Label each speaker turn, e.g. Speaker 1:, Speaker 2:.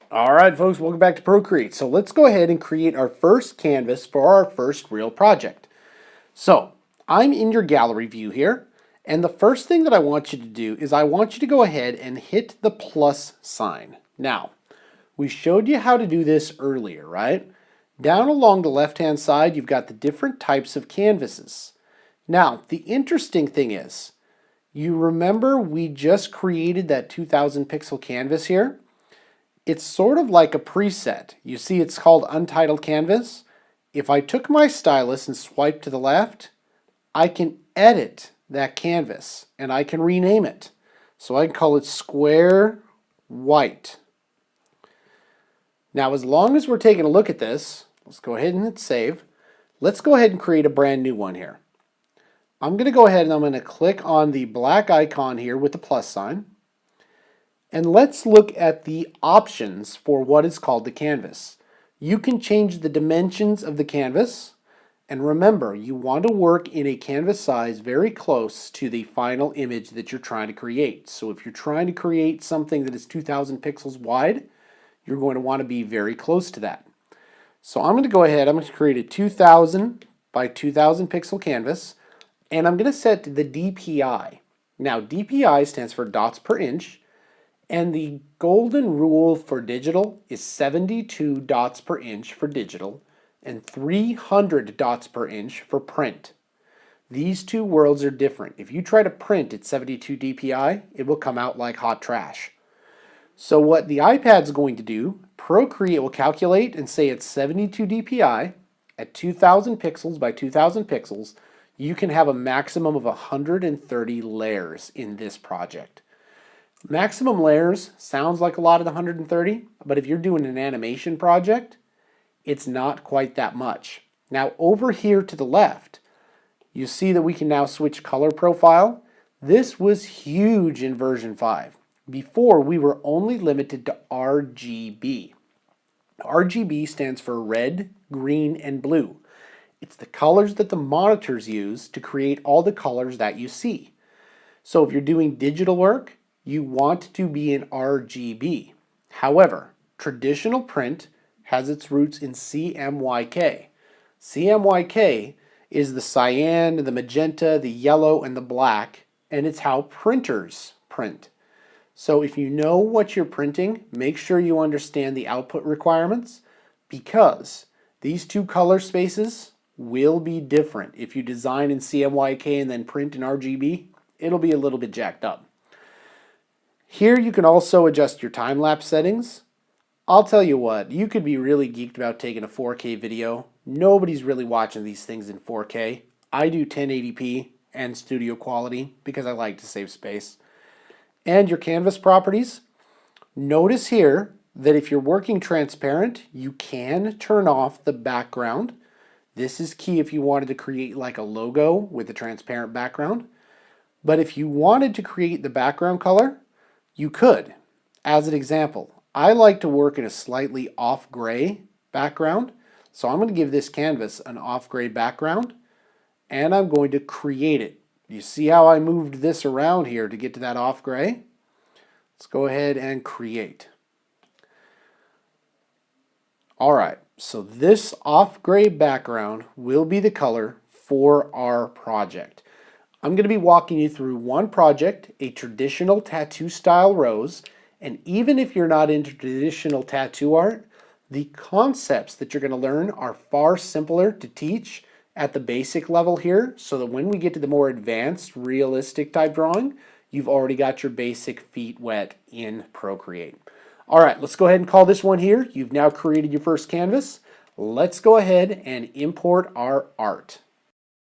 Speaker 1: All right, folks, welcome back to Procreate. So let's go ahead and create our first canvas for our first real project. So I'm in your gallery view here, and the first thing that I want you to do is I want you to go ahead and hit the plus sign. Now, we showed you how to do this earlier, right? Down along the left-hand side, you've got the different types of canvases. Now, the interesting thing is, you remember we just created that 2000 pixel canvas here? It's sort of like a preset. You see it's called Untitled Canvas. If I took my stylus and swiped to the left, I can edit that canvas and I can rename it. So I can call it Square White. Now as long as we're taking a look at this, let's go ahead and hit save. Let's go ahead and create a brand new one here. I'm going to go ahead and I'm going to click on the black icon here with the plus sign. And let's look at the options for what is called the canvas. You can change the dimensions of the canvas. And remember, you want to work in a canvas size very close to the final image that you're trying to create. So if you're trying to create something that is 2000 pixels wide, you're going to want to be very close to that. So I'm going to go ahead, I'm going to create a 2000 by 2000 pixel canvas, and I'm going to set the DPI. Now DPI stands for dots per inch, and the golden rule for digital is 72 dots per inch for digital and 300 dots per inch for print. These two worlds are different. If you try to print at 72 DPI, it will come out like hot trash. So what the iPad's going to do, Procreate will calculate and say it's 72 DPI at 2000 pixels by 2000 pixels. You can have a maximum of 130 layers in this project. Maximum layers sounds like a lot of the 130, but if you're doing an animation project, it's not quite that much. Now over here to the left, you see that we can now switch color profile. This was huge in version 5. Before, we were only limited to RGB. RGB stands for red, green, and blue. It's the colors that the monitors use to create all the colors that you see. So if you're doing digital work, you want to be in RGB. However, traditional print has its roots in CMYK. CMYK is the cyan, the magenta, the yellow, and the black, and it's how printers print. So if you know what you're printing, make sure you understand the output requirements, because these two color spaces will be different. If you design in CMYK and then print in RGB, it'll be a little bit jacked up. Here you can also adjust your time-lapse settings. I'll tell you what, you could be really geeked about taking a 4K video. Nobody's really watching these things in 4K. I do 1080p and studio quality because I like to save space. And your canvas properties, notice here that if you're working transparent, you can turn off the background. This is key if you wanted to create like a logo with a transparent background. But if you wanted to create the background color, you could. As an example, I like to work in a slightly off gray background. So I'm going to give this canvas an off gray background, and I'm going to create it. You see how I moved this around here to get to that off gray? Let's go ahead and create. All right, so this off gray background will be the color for our project. I'm going to be walking you through one project, a traditional tattoo style rose, and even if you're not into traditional tattoo art, the concepts that you're going to learn are far simpler to teach at the basic level here, so that when we get to the more advanced, realistic type drawing, you've already got your basic feet wet in Procreate. All right, let's go ahead and call this one here. You've now created your first canvas. Let's go ahead and import our art.